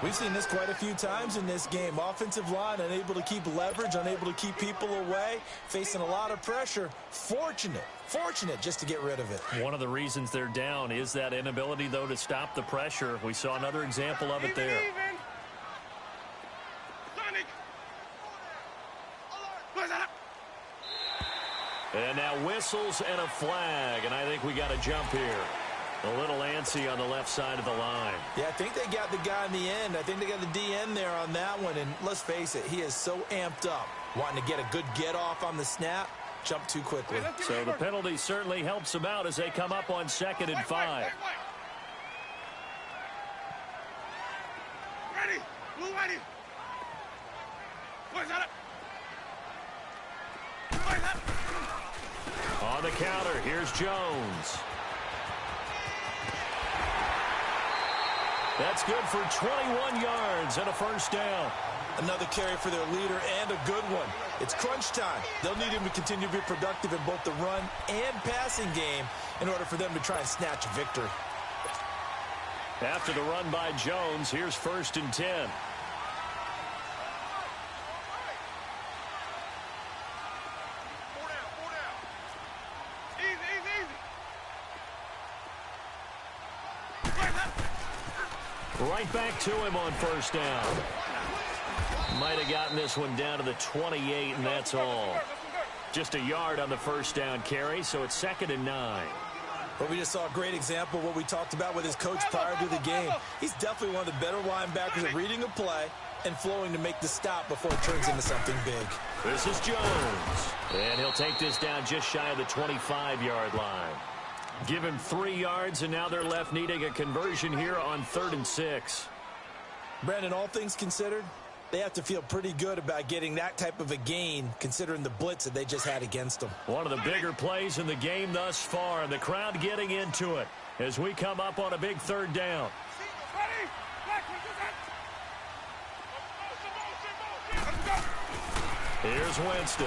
We've seen this quite a few times in this game. Offensive line unable to keep leverage, unable to keep people away, facing a lot of pressure. Fortunate just to get rid of it. One of the reasons they're down is that inability, though, to stop the pressure. We saw another example of it there. And now whistles and a flag, and I think we got a jump here. A little antsy on the left side of the line. Yeah, I think they got the guy in the end. I think they got the DN there on that one, and let's face it, he is so amped up, wanting to get a good get-off on the snap, jump too quickly. So the penalty certainly helps them out as they come up on 2nd and 5. Ready, blue ready. On the counter, here's Jones. That's good for 21 yards and a first down. Another carry for their leader and a good one. It's crunch time. They'll need him to continue to be productive in both the run and passing game in order for them to try and snatch a victory. After the run by Jones, here's 1st and 10. Right back to him on 1st down. Might have gotten this one down to the 28, and that's all. Just a yard on the 1st down carry, so it's 2nd and 9. Well, we just saw a great example of what we talked about with his coach prior to the game. He's definitely one of the better linebackers at reading a play and flowing to make the stop before it turns into something big. This is Jones. And he'll take this down just shy of the 25-yard line. Give him 3 yards, and now they're left needing a conversion here on 3rd and 6. Brandon, all things considered, they have to feel pretty good about getting that type of a gain, considering the blitz that they just had against them. One of the bigger plays in the game thus far, and the crowd getting into it as we come up on a big 3rd down. Here's Winston.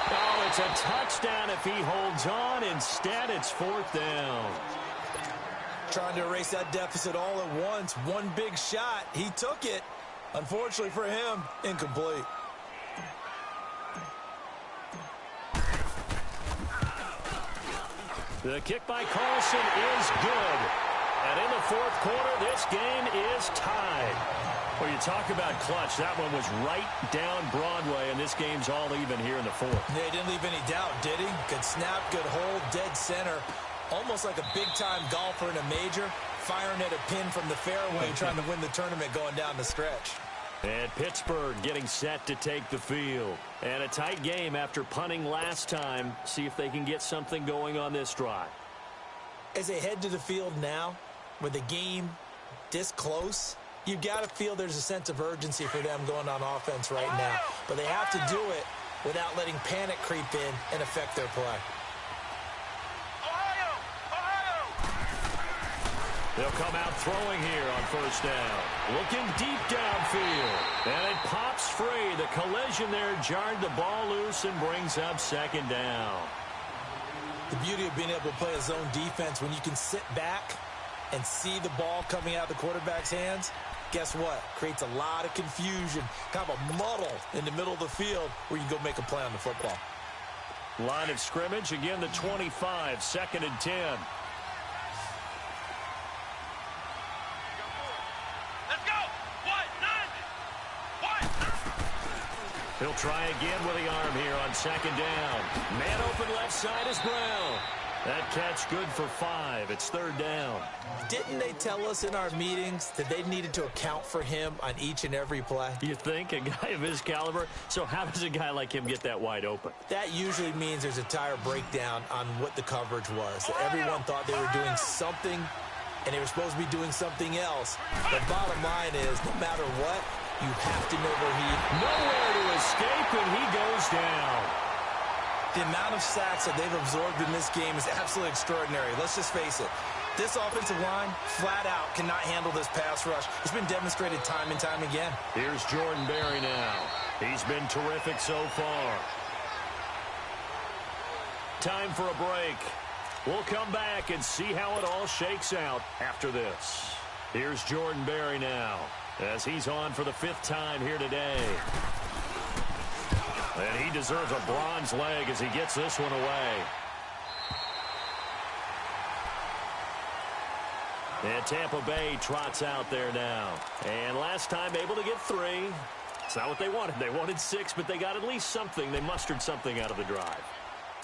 Oh, it's a touchdown if he holds on. Instead, it's 4th down. Trying to erase that deficit all at once. One big shot. He took it. Unfortunately for him, incomplete. The kick by Carlson is good. And in the 4th quarter, this game is tied. Well, you talk about clutch. That one was right down Broadway, and this game's all even here in the 4th. Yeah, he didn't leave any doubt, did he? Good snap, good hold, dead center. Almost like a big-time golfer in a major, firing at a pin from the fairway, trying to win the tournament going down the stretch. And Pittsburgh getting set to take the field. And a tight game after punting last time. See if they can get something going on this drive. As they head to the field now, with the game this close, you've got to feel there's a sense of urgency for them going on offense right now. But they have to do it without letting panic creep in and affect their play. They'll come out throwing here on 1st down. Looking deep downfield. And it pops free. The collision there jarred the ball loose and brings up 2nd down. The beauty of being able to play a zone defense when you can sit back and see the ball coming out of the quarterback's hands, guess what? Creates a lot of confusion, kind of a muddle in the middle of the field where you can go make a play on the football. Line of scrimmage, again the 25, 2nd and 10. He'll try again with the arm here on 2nd down. Man open left side is Brown. That catch good for 5. It's 3rd down. Didn't they tell us in our meetings that they needed to account for him on each and every play? You think? A guy of his caliber? So how does a guy like him get that wide open? That usually means there's a tire breakdown on what the coverage was. That everyone thought they were doing something, and they were supposed to be doing something else. The bottom line is, no matter what, you have to know where he... Nowhere to escape, and he goes down. The amount of sacks that they've absorbed in this game is absolutely extraordinary. Let's just face it. This offensive line, flat out, cannot handle this pass rush. It's been demonstrated time and time again. Here's Jordan Berry now. He's been terrific so far. Time for a break. We'll come back and see how it all shakes out after this. Here's Jordan Berry now, as he's on for the 5th time here today. And he deserves a bronze leg as he gets this one away. And Tampa Bay trots out there now. And last time able to get 3. It's not what they wanted. They wanted 6, but they got at least something. They mustered something out of the drive.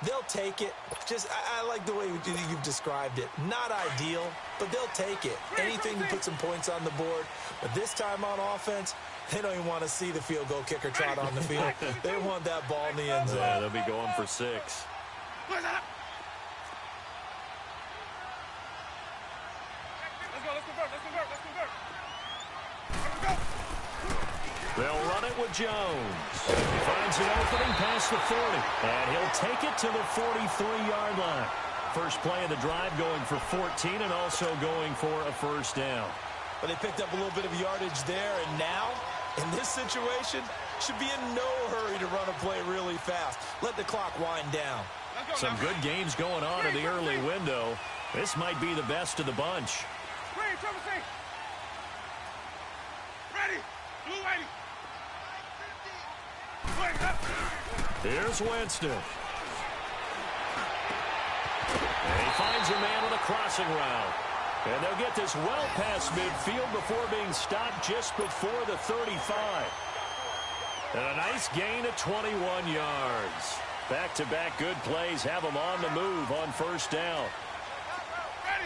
They'll take it. I like the way you've described it. Not ideal, but they'll take it. Anything to put some points on the board. But this time on offense, they don't even want to see the field goal kicker trot on the field. They want that ball in the end zone. Yeah, they'll be going for 6. Let's convert. They'll run it with Jones. He finds an opening past the 40, and he'll take it to the 43-yard line. First play of the drive going for 14 and also going for a first down. But they picked up a little bit of yardage there, and now, in this situation, should be in no hurry to run a play really fast. Let the clock wind down. Some good games going on in the early window. This might be the best of the bunch. Ready. Blue 80. Here's Winston. And he finds a man on a crossing route. And they'll get this well past midfield before being stopped just before the 35. And a nice gain of 21 yards. Back-to-back good plays have them on the move on first down. Ready.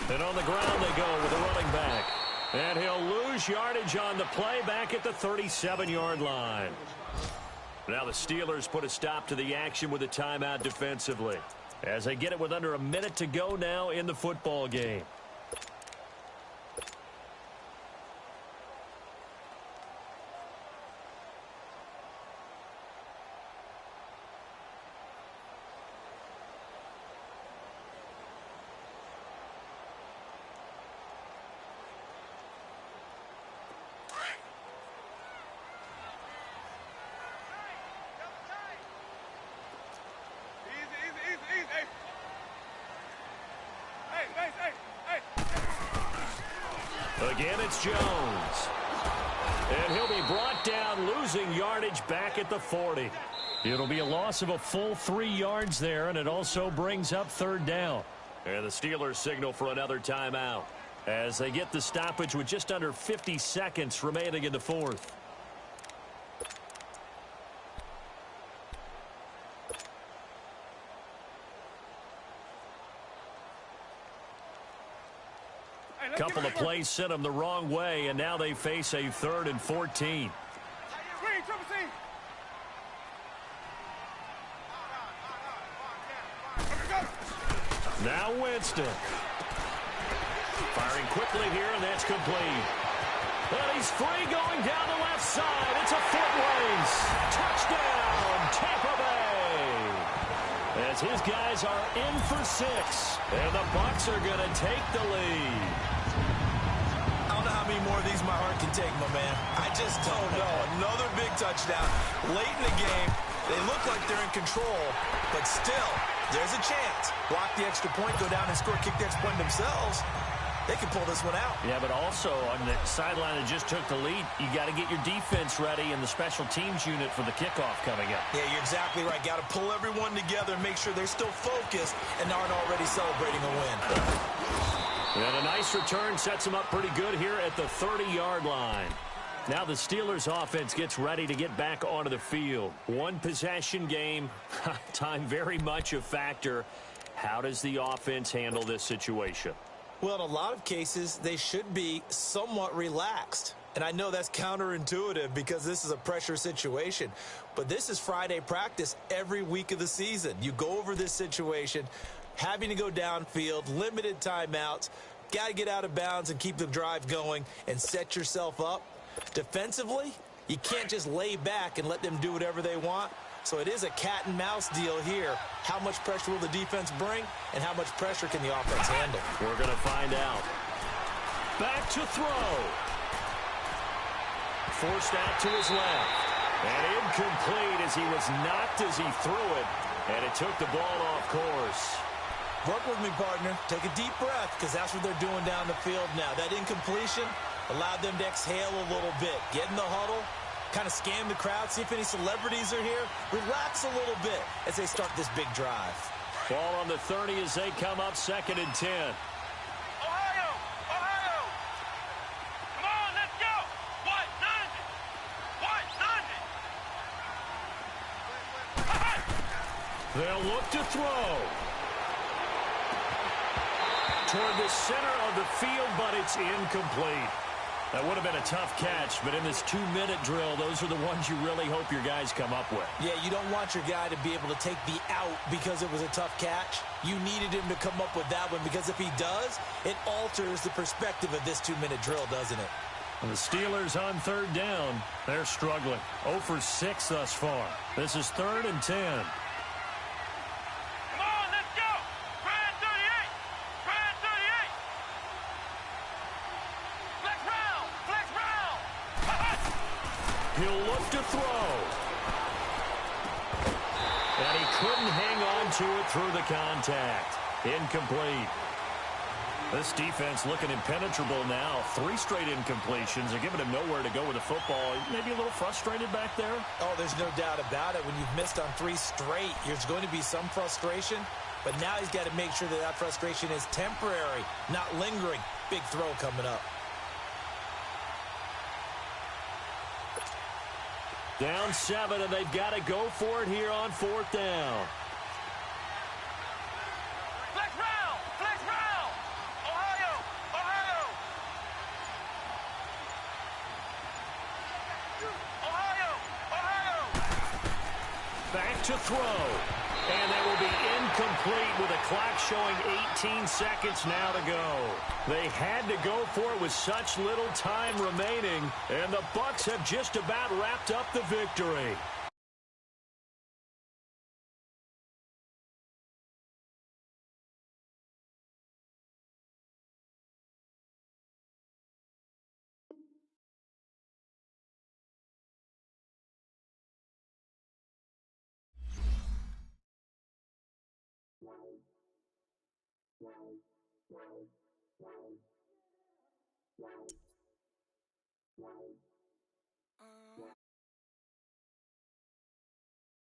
And on the ground they go with a running back. And he'll lose yardage on the play back at the 37-yard line. Now the Steelers put a stop to the action with a timeout defensively, as they get it with under a minute to go now in the football game. Again, it's Jones. And he'll be brought down, losing yardage back at the 40. It'll be a loss of a full 3 yards there, and it also brings up third down. And the Steelers signal for another timeout as they get the stoppage with just under 50 seconds remaining in the fourth. Couple of plays sent them the wrong way, and now they face a 3rd and 14. Now Winston. Firing quickly here, and that's complete. And he's free going down the left side. It's a foot race. Touchdown, Tampa Bay. As his guys are in for 6, and the Bucs are going to take the lead. How many more of these my heart can take, my man? I just don't know. Another big touchdown. Late in the game, they look like they're in control, but still, there's a chance. Block the extra point, go down and score, kick the extra point themselves. They can pull this one out. Yeah, but also on the sideline that just took the lead, you got to get your defense ready and the special teams unit for the kickoff coming up. Yeah, you're exactly right. Got to pull everyone together and make sure they're still focused and aren't already celebrating a win. And a nice return sets them up pretty good here at the 30-yard line. Now the Steelers offense gets ready to get back onto the field. One possession game, time very much a factor. How does the offense handle this situation? Well, in a lot of cases, they should be somewhat relaxed. And I know that's counterintuitive because this is a pressure situation. But this is Friday practice every week of the season. You go over this situation, having to go downfield, limited timeouts, got to get out of bounds and keep the drive going and set yourself up. Defensively, you can't just lay back and let them do whatever they want. So it is a cat and mouse deal here. How much pressure will the defense bring and how much pressure can the offense handle? We're going to find out. Back to throw. Forced out to his left. And incomplete as he was knocked as he threw it. And it took the ball off course. Work with me, partner. Take a deep breath, because that's what they're doing down the field now. That incompletion allowed them to exhale a little bit. Get in the huddle, kind of scan the crowd, see if any celebrities are here. Relax a little bit as they start this big drive. Ball on the 30 as they come up 2nd and 10. Ohio! Ohio! Come on, let's go! What? Nothing! What? Nothing! They'll look to throw. Toward the center of the field, but it's incomplete. That would have been a tough catch, but in this 2-minute drill, those are the ones you really hope your guys come up with. Yeah, you don't want your guy to be able to take the out because it was a tough catch. You needed him to come up with that one, because if he does, it alters the perspective of this 2-minute drill, doesn't it? And the Steelers on 3rd down, they're struggling. 0 for 6 thus far. This is 3rd and 10. Come on, let's go! Brand 38! Brand 38! Flex round! Flex round! He'll look to throw. And he couldn't hang on to it through the contact. Incomplete. This defense looking impenetrable now. 3 straight incompletions. They're giving him nowhere to go with the football. Maybe a little frustrated back there. Oh, there's no doubt about it. When you've missed on 3 straight, there's going to be some frustration. But now he's got to make sure that that frustration is temporary, not lingering. Big throw coming up. Down 7, and they've got to go for it here on 4th down. Flex round! Flex round! Ohio! Ohio! Ohio! Ohio! Back to throw. And that will be incomplete with a clock showing 18 seconds now to go. They had to go for it with such little time remaining, and the Bucs have just about wrapped up the victory.